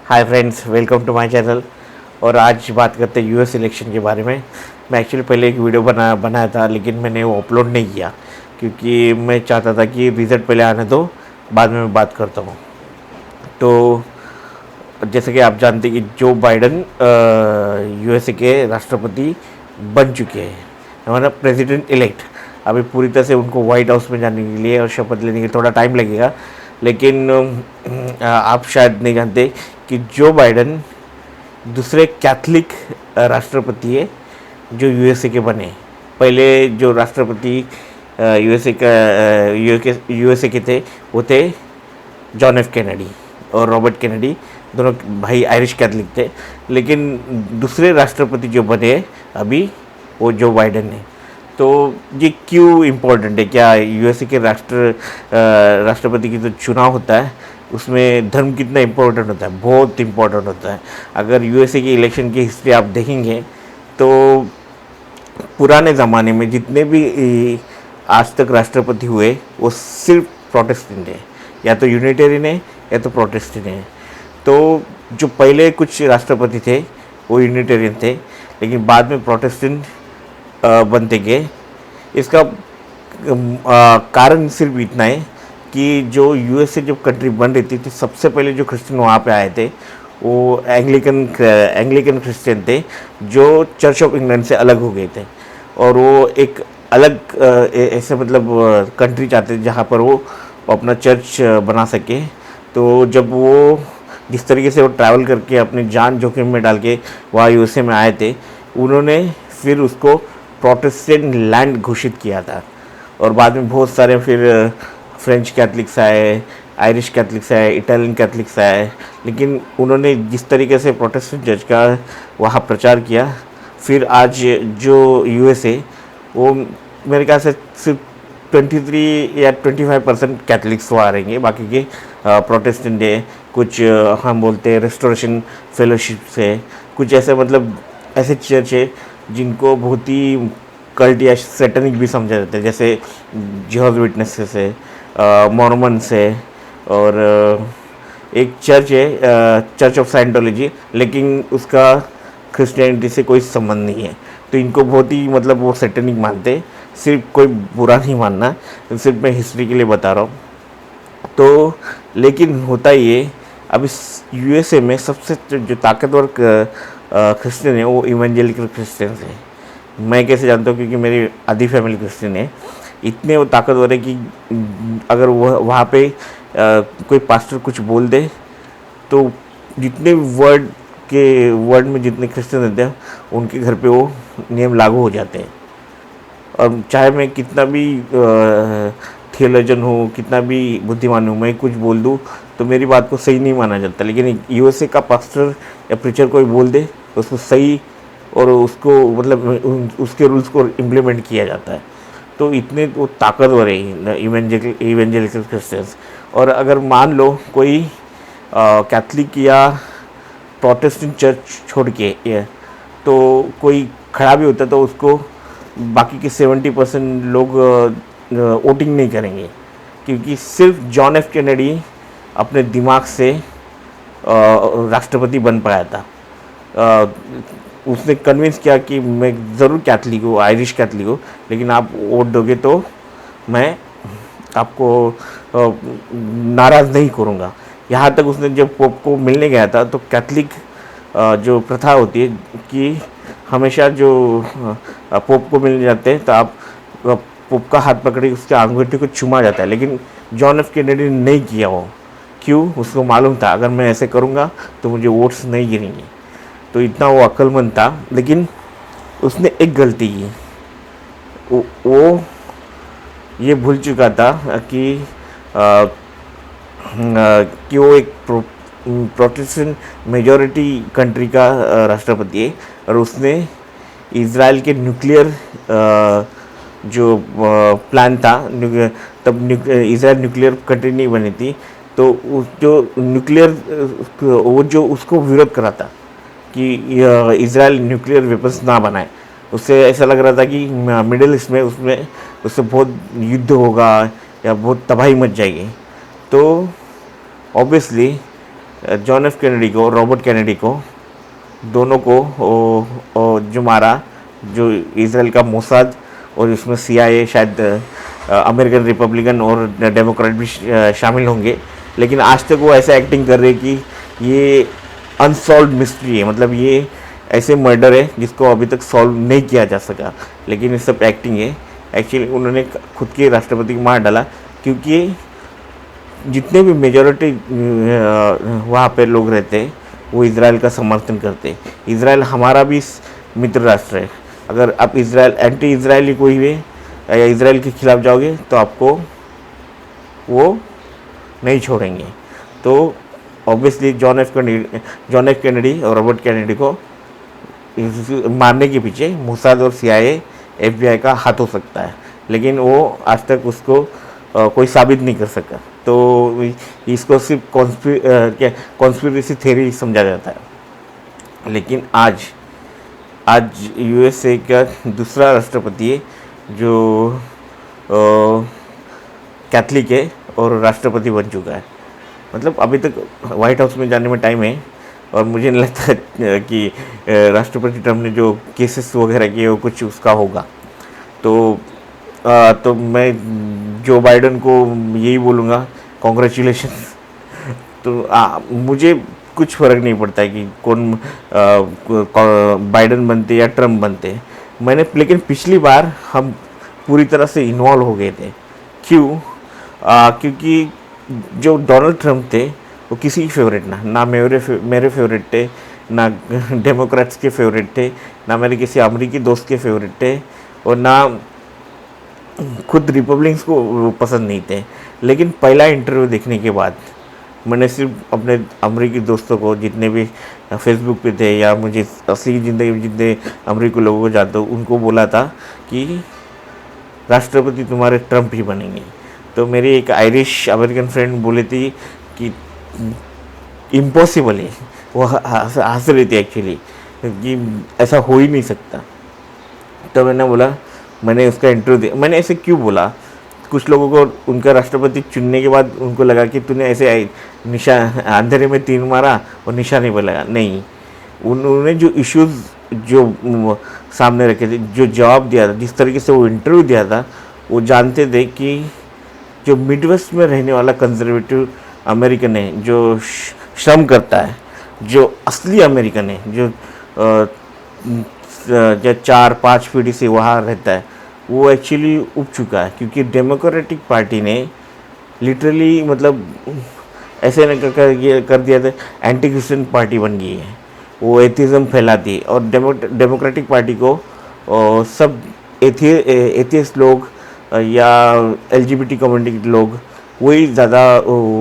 Hi friends, welcome to my channel. और आज बात करते हैं यूएस इलेक्शन के बारे में। मैं एक्चुअली पहले एक वीडियो बनाया था, लेकिन मैंने वो अपलोड नहीं किया क्योंकि मैं चाहता था कि रिज़ल्ट पहले आने दो, बाद में मैं बात करता हूँ। तो जैसे कि आप जानते हैं कि जो बाइडन यूएसए के राष्ट्रपति बन चुके हैं, हमारा प्रेसिडेंट इलेक्ट। अभी पूरी तरह से उनको वाइट हाउस में जाने के लिए और शपथ लेने के लिए थोड़ा टाइम लगेगा, लेकिन आप शायद नहीं जानते कि जो बाइडन दूसरे कैथलिक राष्ट्रपति है जो यूएसए के बने। पहले जो राष्ट्रपति यूएसए के थे वो थे जॉन एफ कैनेडी और रॉबर्ट कैनेडी, दोनों भाई आयरिश कैथलिक थे। लेकिन दूसरे राष्ट्रपति जो बने अभी वो जो बाइडन है। तो ये क्यों इम्पोर्टेंट है? क्या यूएसए के राष्ट्रपति की जो चुनाव होता है उसमें धर्म कितना इम्पोर्टेंट होता है? बहुत इम्पोर्टेंट होता है। अगर यूएसए की इलेक्शन की हिस्ट्री आप देखेंगे तो पुराने ज़माने में जितने भी आज तक राष्ट्रपति हुए वो सिर्फ प्रोटेस्टेंट है, या तो यूनिटेरियन है या तो प्रोटेस्टेंट है। तो जो पहले कुछ राष्ट्रपति थे वो यूनिटेरियन थे, लेकिन बाद में प्रोटेस्टेंट बनते गए। इसका कारण सिर्फ इतना है कि जो यूएसए जब कंट्री बन रही थी तो सबसे पहले जो क्रिश्चियन वहाँ पे आए थे वो एंग्लिकन क्रिश्चियन थे, जो चर्च ऑफ इंग्लैंड से अलग हो गए थे। और वो एक अलग ऐसे मतलब कंट्री चाहते थे जहाँ पर वो अपना चर्च बना सके। तो जब वो जिस तरीके से वो ट्रैवल करके अपनी जान जोखिम में डाल के वहाँ यूएसए में आए थे, उन्होंने फिर उसको प्रोटेस्टेंट लैंड घोषित किया था। और बाद में बहुत सारे फिर फ्रेंच कैथलिक्स आए, आयरिश कैथलिक्स आए, इटालियन कैथलिक्स आए, लेकिन उन्होंने जिस तरीके से प्रोटेस्टेंट चर्च का वहाँ प्रचार किया, फिर आज जो यूएसए वो मेरे ख्याल से सिर्फ 23 या 25% कैथलिक्स वहाँ रहेंगे, बाकी के प्रोटेस्टेंट है। कुछ हम बोलते हैं रेस्टोरेशन फेलोशिप से, कुछ ऐसे मतलब ऐसे चर्च है जिनको बहुत ही कल्ट या सैटनिक भी समझा जाता है, जैसे जिहोव्स विटनेसेस है, मॉर्मन है, और एक चर्च है चर्च ऑफ साइंटोलॉजी, लेकिन उसका क्रिश्चियनिटी से कोई संबंध नहीं है। तो इनको बहुत ही मतलब वो सैटनिक मानते हैं। सिर्फ कोई बुरा नहीं मानना, सिर्फ मैं हिस्ट्री के लिए बता रहा हूँ। तो लेकिन होता ये, अब इस यूएसए में सबसे जो ताकतवर क्रिश्चियन है वो इवेंजेलिकल क्रिश्चियंस है। मैं कैसे जानता हूँ? क्योंकि मेरी आधी फैमिली क्रिश्चियन है। इतने वो ताकतवर है कि अगर वह वहाँ पे कोई पास्टर कुछ बोल दे तो जितने वर्ड में जितने क्रिश्चियन रहते हैं उनके घर पे वो नियम लागू हो जाते हैं। और चाहे मैं कितना भी थियोलॉजन हूँ, कितना भी बुद्धिमान हूँ, मैं कुछ बोल दूँ तो मेरी बात को सही नहीं माना जाता। लेकिन यूएसए का पास्टर या प्रीचर कोई बोल दे तो उसको सही और उसको मतलब उसके रूल्स को इम्प्लीमेंट किया जाता है। तो इतने वो ताकतवर है इवेंजेलिकल क्रिश्चियंस। और अगर मान लो कोई कैथलिक या प्रोटेस्टेंट चर्च छोड़ के तो कोई खड़ा भी होता है तो उसको बाकी के 70% लोग वोटिंग नहीं करेंगे, क्योंकि सिर्फ जॉन एफ कैनेडी अपने दिमाग से राष्ट्रपति बन पाया था। उसने कन्विंस किया कि मैं ज़रूर कैथलिक हूँ, आयरिश कैथलिक हूँ, लेकिन आप वोट दोगे तो मैं आपको नाराज़ नहीं करूँगा। यहाँ तक उसने जब पोप को मिलने गया था तो कैथलिक जो प्रथा होती है कि हमेशा जो पोप को मिलने जाते हैं तो आप पोप का हाथ पकड़े उसके अंगूठे को चूमा जाता है, लेकिन जॉन एफ कैनेडी ने नहीं किया वो। क्यों? उसको मालूम था अगर मैं ऐसे करूँगा तो मुझे वोट्स नहीं गिरेंगे। तो इतना वो अक्लमंद था, लेकिन उसने एक गलती की। वो ये भूल चुका था कि वो एक प्रोटेस्टेंट मेजॉरिटी कंट्री का राष्ट्रपति है, और उसने इज़राइल के न्यूक्लियर जो प्लान था, तब इज़राइल न्यूक्लियर कंट्री नहीं बनी थी, तो उस जो न्यूक्लियर वो जो उसको विरोध करा था कि इज़राइल न्यूक्लियर वेपन्स ना बनाए। उससे ऐसा लग रहा था कि मिडिल ईस्ट में उससे बहुत युद्ध होगा या बहुत तबाही मच जाएगी। तो ऑब्वियसली जॉन एफ कैनेडी को, रॉबर्ट कैनेडी को, दोनों को जो मारा, जो इसराइल का मोसाद और इसमें CIA, शायद अमेरिकन रिपब्लिकन और डेमोक्रेट भी शामिल होंगे, लेकिन आज तक वो ऐसा एक्टिंग कर रहे हैं कि ये अनसॉल्व मिस्ट्री है, मतलब ये ऐसे मर्डर है जिसको अभी तक सॉल्व नहीं किया जा सका, लेकिन ये सब एक्टिंग है। एक्चुअली उन्होंने खुद के राष्ट्रपति को मार डाला, क्योंकि जितने भी मेजॉरिटी वहाँ पे लोग रहते हैं वो इज़राइल का समर्थन करते हैं। इज़राइल हमारा भी मित्र राष्ट्र है। अगर आप इज़राइल एंटी इज़राइली कोई भी या इज़राइल के खिलाफ जाओगे तो आपको वो नहीं छोड़ेंगे। तो ऑब्वियसली जॉन एफ कैनेडी और रॉबर्ट कैनेडी को मारने के पीछे मोसाद और CIA, FBI का हाथ हो सकता है, लेकिन वो आज तक उसको कोई साबित नहीं कर सका। तो इसको सिर्फ कॉन्स्पिरेसी थ्योरी समझा जाता है। लेकिन आज USA का दूसरा राष्ट्रपति है जो कैथलिक है और राष्ट्रपति बन चुका है। मतलब अभी तक वाइट हाउस में जाने में टाइम है, और मुझे नहीं लगता कि राष्ट्रपति ट्रम्प ने जो केसेस वगैरह किए वो कुछ उसका होगा। तो मैं जो बाइडन को यही बोलूँगा, कॉन्ग्रेचुलेशंस। तो मुझे कुछ फ़र्क नहीं पड़ता है कि कौन बाइडन बनते या ट्रम्प बनते। लेकिन पिछली बार हम पूरी तरह से इन्वॉल्व हो गए थे। क्यों? क्योंकि जो डोनाल्ड ट्रम्प थे वो किसी की फेवरेट ना मेरे फेवरेट थे, ना डेमोक्रेट्स के फेवरेट थे, ना मेरे किसी अमरीकी दोस्त के फेवरेट थे, और ना खुद रिपब्लिकन्स को पसंद नहीं थे। लेकिन पहला इंटरव्यू देखने के बाद मैंने सिर्फ अपने अमरीकी दोस्तों को, जितने भी फेसबुक पे थे या मुझे असली ज़िंदगी में जितने अमरीकी लोगों को जानते हो, उनको बोला था कि राष्ट्रपति तुम्हारे ट्रम्प ही बनेंगे। तो मेरी एक आयरिश अमेरिकन फ्रेंड बोली थी कि इम्पॉसिबल है, वो हंस रही थी एक्चुअली कि ऐसा हो ही नहीं सकता। तो मैंने बोला, मैंने उसका इंटरव्यू दिया। मैंने ऐसे क्यों बोला? कुछ लोगों को उनका राष्ट्रपति चुनने के बाद उनको लगा कि तूने ऐसे अंधेरे में तीर मारा और निशान नहीं लगा। नहीं, उन्होंने जो इश्यूज़ जो सामने रखे थे, जो जवाब दिया था, जिस तरीके से वो इंटरव्यू दिया था, वो जानते थे कि जो मिडवेस्ट में रहने वाला कंजर्वेटिव अमेरिकन है, जो श्रम करता है, जो असली अमेरिकन है, जो 4-5 पीढ़ी से वहाँ रहता है, वो एक्चुअली उब चुका है। क्योंकि डेमोक्रेटिक पार्टी ने लिटरली मतलब ऐसे कर दिया था, एंटी क्रिश्चियन पार्टी बन गई है, वो एथिज्म फैलाती है। और डेमोक्रेटिक पार्टी को सब एथियस्ट लोग या LGBT कम्युनिटी के लोग वही ज़्यादा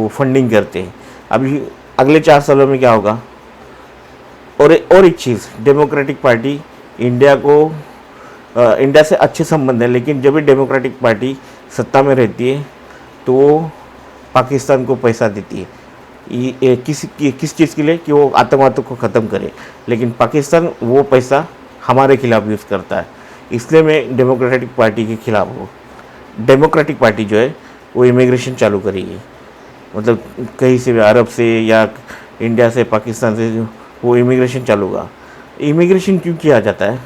फंडिंग करते हैं। अभी अगले 4 सालों में क्या होगा? और एक चीज़, डेमोक्रेटिक पार्टी इंडिया से अच्छे संबंध है, लेकिन जब भी डेमोक्रेटिक पार्टी सत्ता में रहती है तो वो पाकिस्तान को पैसा देती है। किस चीज़ के लिए? कि वो आतंकवाद को ख़त्म करे। लेकिन पाकिस्तान वो पैसा हमारे खिलाफ यूज़ करता है। इसलिए मैं डेमोक्रेटिक पार्टी के खिलाफ हूँ। डेमोक्रेटिक पार्टी जो है वो इमिग्रेशन चालू करेगी, मतलब कहीं से भी, अरब से या इंडिया से, पाकिस्तान से, वो इमिग्रेशन चालू होगा। इमिग्रेशन क्यों किया जाता है?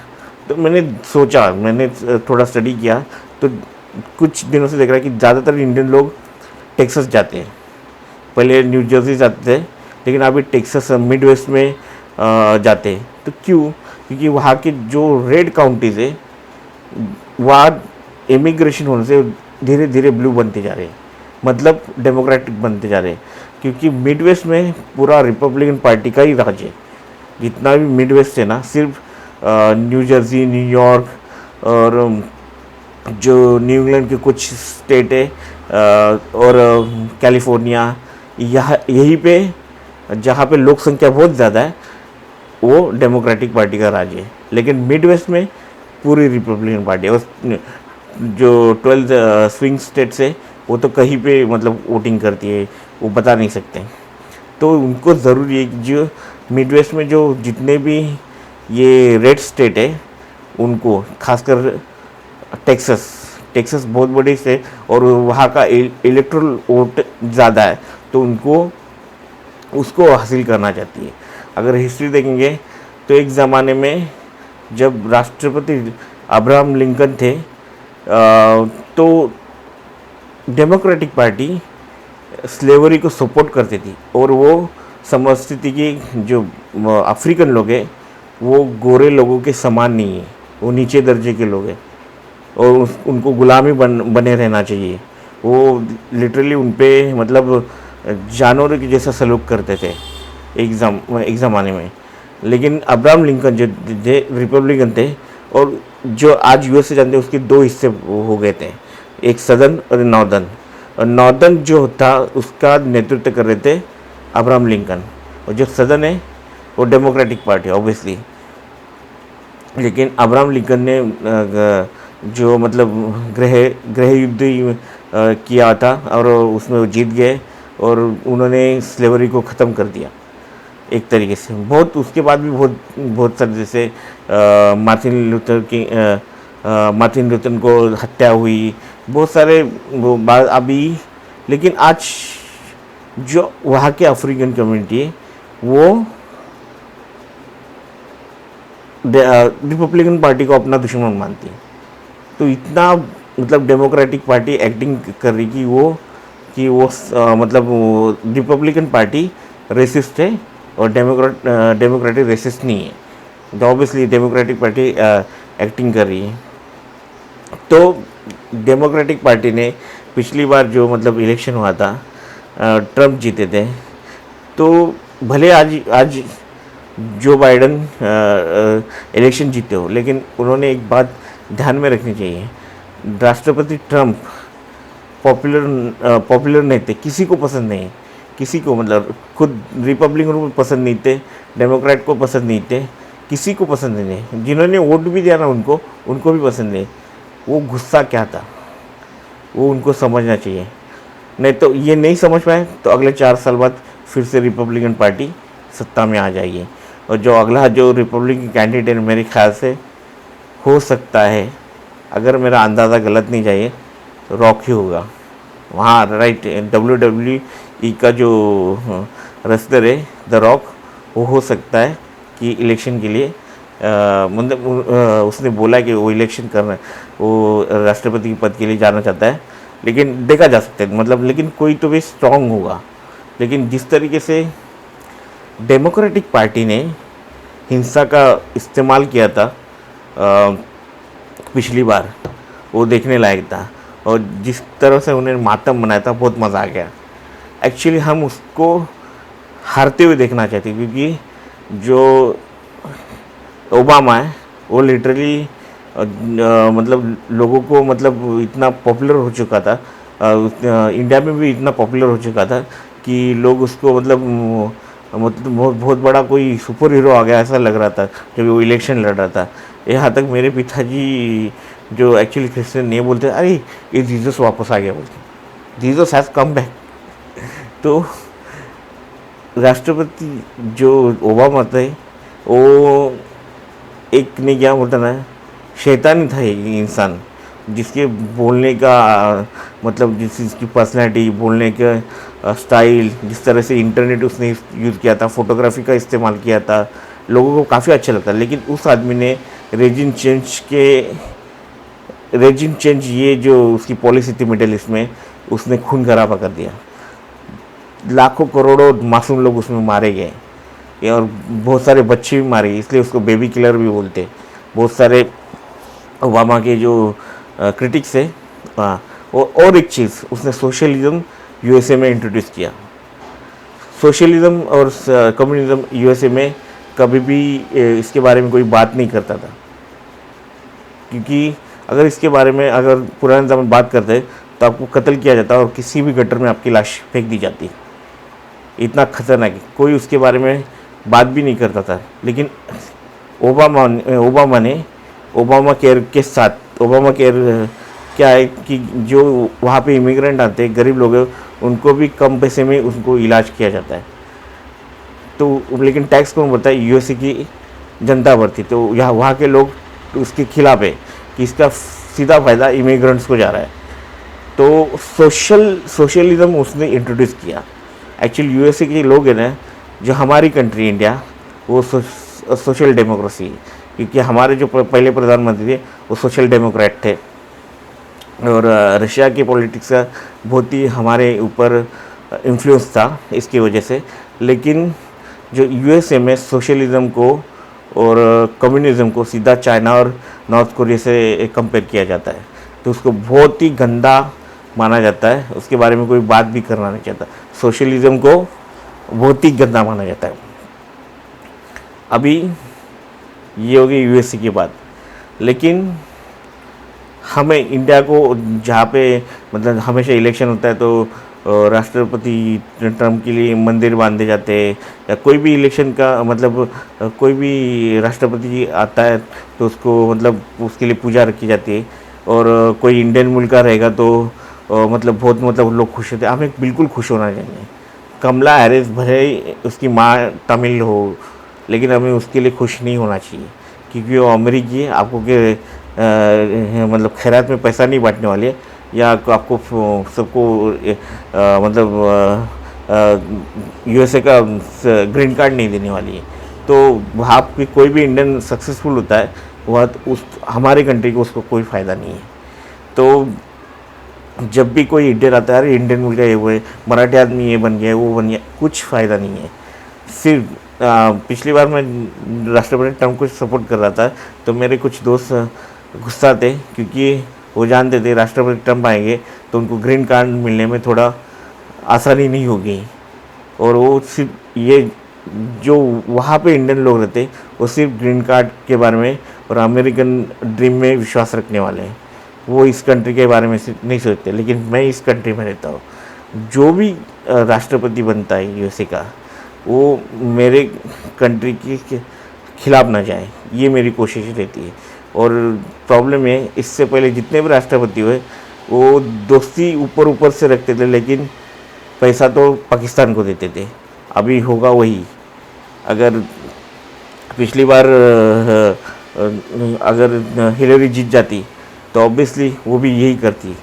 तो मैंने सोचा, मैंने थोड़ा स्टडी किया, तो कुछ दिनों से देख रहा है कि ज़्यादातर इंडियन लोग टेक्सास जाते हैं। पहले न्यू जर्सी जाते थे, लेकिन अभी टेक्सास मिडवेस्ट में जाते हैं। तो क्यों? क्योंकि वहाँ के जो रेड काउंटीज़ है, वहाँ इमिग्रेशन होने से धीरे धीरे ब्लू बनते जा रहे हैं, मतलब डेमोक्रेटिक बनते जा रहे हैं। क्योंकि मिडवेस्ट में पूरा रिपब्लिकन पार्टी का ही राज है। जितना भी मिडवेस्ट है ना, सिर्फ न्यू जर्सी, न्यूयॉर्क और जो न्यू इंग्लैंड के कुछ स्टेट है और कैलिफोर्निया, यहीं पे जहाँ पे लोक संख्या बहुत ज़्यादा है, वो डेमोक्रेटिक पार्टी का राज है। लेकिन मिडवेस्ट में पूरी रिपब्लिकन पार्टी है। जो 12 स्विंग स्टेट्स है, वो तो कहीं पे मतलब वोटिंग करती है, वो बता नहीं सकते। तो उनको ज़रूरी है कि जो मिडवेस्ट में जो जितने भी ये रेड स्टेट है, उनको खासकर टेक्सास बहुत बड़ी से और वहाँ का इलेक्ट्रल वोट ज़्यादा है, तो उनको उसको हासिल करना चाहती है। अगर हिस्ट्री देखेंगे तो एक ज़माने में जब राष्ट्रपति अब्राहम लिंकन थे तो डेमोक्रेटिक पार्टी स्लेवरी को सपोर्ट करती थी और वो समझती थी कि जो अफ्रीकन लोग हैं वो गोरे लोगों के समान नहीं है, वो नीचे दर्जे के लोग हैं और उनको गुलामी बने रहना चाहिए। वो लिटरली उन पे मतलब जानवरों के जैसा सलूक करते थे एक ज़माने में। लेकिन अब्राहम लिंकन जो रिपब्लिकन थे और जो आज यूएस से जानते हैं उसके दो हिस्से हो गए थे, एक सदर्न और नॉर्दर्न। और नॉर्दर्न जो था उसका नेतृत्व कर रहे थे अब्राहम लिंकन और जो सदर्न है वो डेमोक्रेटिक पार्टी ऑब्वियसली। लेकिन अब्राहम लिंकन ने जो मतलब गृह युद्ध किया था और उसमें वो जीत गए और उन्होंने स्लेवरी को ख़त्म कर दिया एक तरीके से। बहुत उसके बाद भी बहुत सारे जैसे मार्टिन लूथर को हत्या हुई, बहुत सारे वो बात अभी। लेकिन आज जो वहाँ के अफ्रीकन कम्युनिटी है वो रिपब्लिकन पार्टी को अपना दुश्मन मानती है। तो इतना मतलब डेमोक्रेटिक पार्टी एक्टिंग कर रही कि वो मतलब रिपब्लिकन पार्टी रेसिस्ट है और डेमोक्रेटिक रेसिस्ट नहीं है। तो ऑब्वियसली डेमोक्रेटिक पार्टी एक्टिंग कर रही है। तो डेमोक्रेटिक पार्टी ने पिछली बार जो मतलब इलेक्शन हुआ था ट्रम्प जीते थे, तो भले आज जो बाइडन इलेक्शन जीते हो, लेकिन उन्होंने एक बात ध्यान में रखनी चाहिए, राष्ट्रपति ट्रम्प पॉपुलर नहीं थे, किसी को पसंद नहीं, किसी को मतलब खुद रिपब्लिकन को पसंद नहीं थे, डेमोक्रेट को पसंद नहीं थे, किसी को पसंद नहीं। जिन्होंने वोट भी दिया ना उनको भी पसंद नहीं। वो गुस्सा क्या था वो उनको समझना चाहिए, नहीं तो ये नहीं समझ पाए तो अगले 4 साल बाद फिर से रिपब्लिकन पार्टी सत्ता में आ जाएगी। और जो अगला जो रिपब्लिकन कैंडिडेट मेरे ख्याल से हो सकता है, अगर मेरा अंदाज़ा गलत नहीं जाए तो रॉक ही होगा वहाँ, राइट। WWE का जो रेसलर है द रॉक, वो हो सकता है कि इलेक्शन के लिए मतलब उसने बोला कि वो इलेक्शन करना, वो राष्ट्रपति के पद के लिए जाना चाहता है। लेकिन देखा जा सकता है मतलब, लेकिन कोई तो भी स्ट्रांग होगा। लेकिन जिस तरीके से डेमोक्रेटिक पार्टी ने हिंसा का इस्तेमाल किया था पिछली बार, वो देखने लायक था। और जिस तरह से उन्हें मातम मनाया था, बहुत मज़ा आ गया। एक्चुअली हम उसको हारते हुए देखना चाहते, क्योंकि जो ओबामा है वो लिटरली मतलब लोगों को मतलब इतना पॉपुलर हो चुका था, इंडिया में भी इतना पॉपुलर हो चुका था कि लोग उसको मतलब बहुत बड़ा कोई सुपर हीरो आ गया ऐसा लग रहा था जब वो इलेक्शन लड़ रहा था। यहाँ तक मेरे पिताजी जो एक्चुअली क्रिश्चियन नहीं बोलते, अरे ये जीसस वापस आ गया, बोलते जीसस हैज़ कम बैक। तो राष्ट्रपति जो ओबामा थे वो एक ने क्या बोलता ना, शैतानी था एक इंसान, जिसके बोलने का मतलब जिसकी पर्सनैलिटी, बोलने का स्टाइल, जिस तरह से इंटरनेट उसने यूज़ किया था, फोटोग्राफी का इस्तेमाल किया था, लोगों को काफ़ी अच्छा लगता। लेकिन उस आदमी ने रेजिम चेंज ये जो उसकी पॉलिसी थी मिडिल ईस्ट में, उसने खून खराबा कर दिया। लाखों करोड़ों मासूम लोग उसमें मारे गए और बहुत सारे बच्चे भी मारे गए, इसलिए उसको बेबी किलर भी बोलते। बहुत सारे ओबामा के जो क्रिटिक्स है। और एक चीज़, उसने सोशलिज्म यूएसए में इंट्रोड्यूस किया। सोशलिज्म और कम्युनिज्म यूएसए में कभी भी इसके बारे में कोई बात नहीं करता था, क्योंकि अगर इसके बारे में अगर पुराने ज़माने में बात करते तो आपको कत्ल किया जाता और किसी भी गटर में आपकी लाश फेंक दी जाती। इतना खतरनाक, कोई उसके बारे में बात भी नहीं करता था। लेकिन ओबामा ने ओबामा केयर के साथ, ओबामा केयर क्या है कि जो वहाँ पे इमिग्रेंट आते हैं, गरीब लोग हैं, उनको भी कम पैसे में उनको इलाज किया जाता है। तो लेकिन टैक्स कौन भरता है? यूएसए की जनता भरती। तो यहाँ वहाँ के लोग उसके खिलाफ है कि इसका सीधा फ़ायदा इमिग्रेंट्स को जा रहा है। तो सोशलिज्म उसने इंट्रोड्यूस किया। एक्चुअली यूएसए के लोग हैं ना, जो हमारी कंट्री इंडिया, वो सोशल डेमोक्रेसी है, क्योंकि हमारे जो पहले प्रधानमंत्री थे वो सोशल डेमोक्रेट थे। और रशिया की पॉलिटिक्स का बहुत ही हमारे ऊपर इन्फ्लुएंस था इसकी वजह से। लेकिन जो यूएसए में सोशलिज़म को और कम्युनिज़म को सीधा चाइना और नॉर्थ कोरिया से कंपेयर किया जाता है, तो उसको बहुत ही गंदा माना जाता है, उसके बारे में कोई बात भी करना नहीं चाहता। सोशलिज़म को बहुत ही गंदा माना जाता है। अभी ये होगी यूएसए की बात। लेकिन हमें इंडिया को, जहाँ पे मतलब हमेशा इलेक्शन होता है तो राष्ट्रपति ट्रम्प के लिए मंदिर बांधे जाते हैं, या कोई भी इलेक्शन का मतलब कोई भी राष्ट्रपति जी आता है तो उसको मतलब उसके लिए पूजा रखी जाती है। और कोई इंडियन मुल्क का रहेगा तो मतलब बहुत मतलब लोग खुश होते हैं। हमें बिल्कुल खुश होना चाहिए। कमला हैरिस भले उसकी माँ तमिल हो, लेकिन हमें उसके लिए खुश नहीं होना चाहिए, क्योंकि वो अमेरिकी है। आपको के मतलब खैरात में पैसा नहीं बांटने वाली है, या आपको सबको मतलब यूएसए का ग्रीन कार्ड नहीं देने वाली है। तो वहाँ पे कोई भी इंडियन सक्सेसफुल होता है, वह उस हमारे कंट्री को उसको कोई फ़ायदा नहीं है। तो जब भी कोई इंडियन आता है, अरे इंडियन मुल्क ये वो है, मराठी आदमी ये बन गया वो बन गया, कुछ फ़ायदा नहीं है। सिर्फ पिछली बार मैं राष्ट्रपति ट्रम्प को सपोर्ट कर रहा था, तो मेरे कुछ दोस्त गुस्सा थे, क्योंकि वो जानते थे राष्ट्रपति ट्रम्प आएंगे तो उनको ग्रीन कार्ड मिलने में थोड़ा आसानी नहीं होगी। और वो सिर्फ ये जो वहाँ पे इंडियन लोग रहते, वो सिर्फ ग्रीन कार्ड के बारे में और अमेरिकन ड्रीम में विश्वास रखने वाले हैं। वो इस कंट्री के बारे में नहीं सोचते। लेकिन मैं इस कंट्री में रहता हूँ, जो भी राष्ट्रपति बनता है यूएसए का, वो मेरे कंट्री के खिलाफ ना जाए, ये मेरी कोशिश रहती है। और प्रॉब्लम है, इससे पहले जितने भी राष्ट्रपति हुए वो दोस्ती ऊपर ऊपर से रखते थे, लेकिन पैसा तो पाकिस्तान को देते थे। अभी होगा वही। अगर पिछली बार अगर हिलरी जीत जाती तो ऑब्वियसली वो भी यही करती,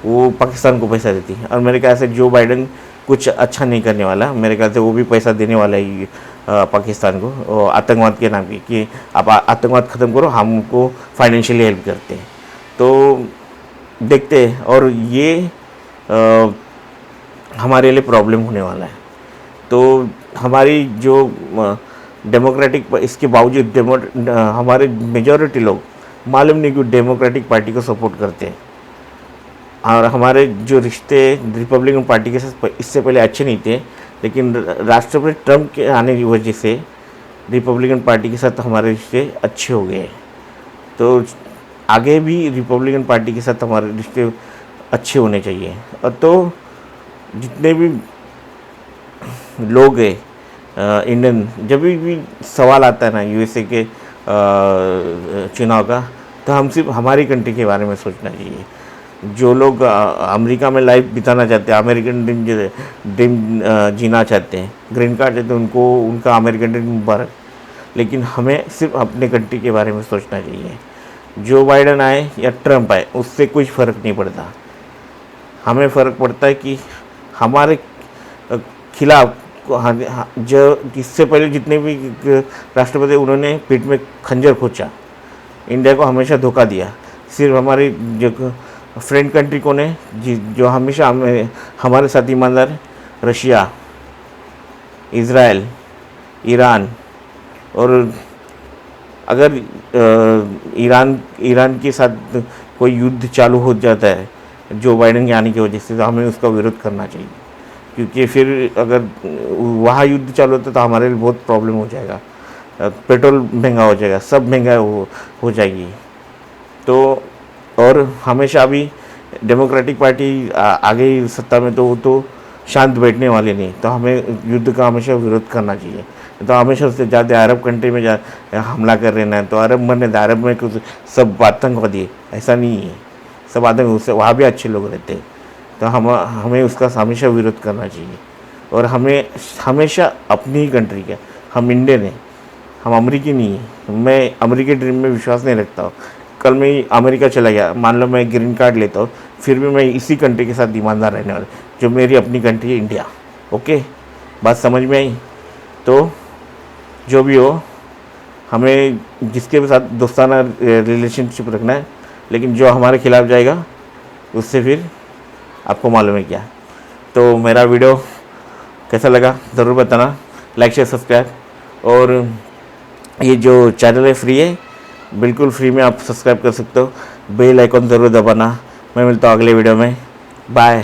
वो पाकिस्तान को पैसा देती। और मेरे ख्याल से जो बाइडन कुछ अच्छा नहीं करने वाला, मेरे ख्याल से वो भी पैसा देने वाला है पाकिस्तान को, आतंकवाद के नाम पे, कि आप आतंकवाद ख़त्म करो, हमको फाइनेंशियली हेल्प करते हैं। तो देखते हैं, और ये हमारे लिए प्रॉब्लम होने वाला है। तो हमारी जो डेमोक्रेटिक, इसके बावजूद हमारे मेजॉरिटी लोग मालूम नहीं क्यों डेमोक्रेटिक पार्टी को सपोर्ट करते हैं। और हमारे जो रिश्ते रिपब्लिकन पार्टी के साथ इससे पहले अच्छे नहीं थे, लेकिन राष्ट्रपति ट्रम्प के आने की वजह से रिपब्लिकन पार्टी के साथ हमारे रिश्ते अच्छे हो गए। तो आगे भी रिपब्लिकन पार्टी के साथ हमारे रिश्ते अच्छे होने चाहिए। और तो जितने भी लोग हैं इंडियन, जब भी सवाल आता है ना यूएसए के चुनाव का, तो हम सिर्फ हमारी कंट्री के बारे में सोचना चाहिए। जो लोग अमेरिका में लाइफ बिताना चाहते हैं, अमेरिकन ड्रीम जीना चाहते हैं, ग्रीन कार्ड चाहते हैं, उनको उनका अमेरिकन ड्रीम मुबारक। लेकिन हमें सिर्फ अपने कंट्री के बारे में सोचना चाहिए। जो बाइडन आए या ट्रम्प आए, उससे कुछ फ़र्क नहीं पड़ता। हमें फ़र्क पड़ता है कि हमारे खिलाफ जो इससे पहले जितने भी राष्ट्रपति, उन्होंने पीठ में खंजर खोचा, इंडिया को हमेशा धोखा दिया। सिर्फ हमारी जो फ्रेंड कंट्री कौन है जो हमेशा हमारे साथ ईमानदार, रशिया, इज़राइल, ईरान। और अगर ईरान के साथ कोई युद्ध चालू हो जाता है जो बाइडन के आने की वजह से, तो हमें उसका विरोध करना चाहिए, क्योंकि फिर अगर वहाँ युद्ध चालू होता है तो हमारे लिए बहुत प्रॉब्लम हो जाएगा। पेट्रोल महंगा हो जाएगा, सब महंगा हो जाएगी। तो और हमेशा अभी डेमोक्रेटिक पार्टी आगे सत्ता में, तो वो तो शांत बैठने वाले नहीं। तो हमें युद्ध का हमेशा विरोध करना चाहिए। तो हमेशा उससे ज़्यादा अरब कंट्री में हमला कर रहना है, तो अरब मरने, अरब में कुछ सब आतंकवादी है, ऐसा नहीं है। सब आतंक, उससे वहाँ भी अच्छे लोग रहते हैं। तो हमें उसका हमेशा विरोध करना चाहिए। और हमें हमेशा अपनी ही कंट्री का, हम इंडियन हैं, हम अमेरिकी नहीं हैं। मैं अमेरिकी ड्रीम में विश्वास नहीं रखता हूँ। कल मैं अमेरिका चला गया, मान लो मैं ग्रीन कार्ड लेता हूँ, फिर भी मैं इसी कंट्री के साथ ईमानदार रहने वाला, जो मेरी अपनी कंट्री है इंडिया। ओके, बात समझ में आई? तो जो भी हो, हमें जिसके साथ दोस्ताना रिलेशनशिप रखना है, लेकिन जो हमारे खिलाफ जाएगा उससे फिर आपको मालूम है क्या। तो मेरा वीडियो कैसा लगा ज़रूर बताना, लाइक शेयर सब्सक्राइब। और ये जो चैनल है फ्री है, बिल्कुल फ्री में आप सब्सक्राइब कर सकते हो। बेल आइकॉन ज़रूर दबाना। मैं मिलता हूँ अगले वीडियो में। बाय।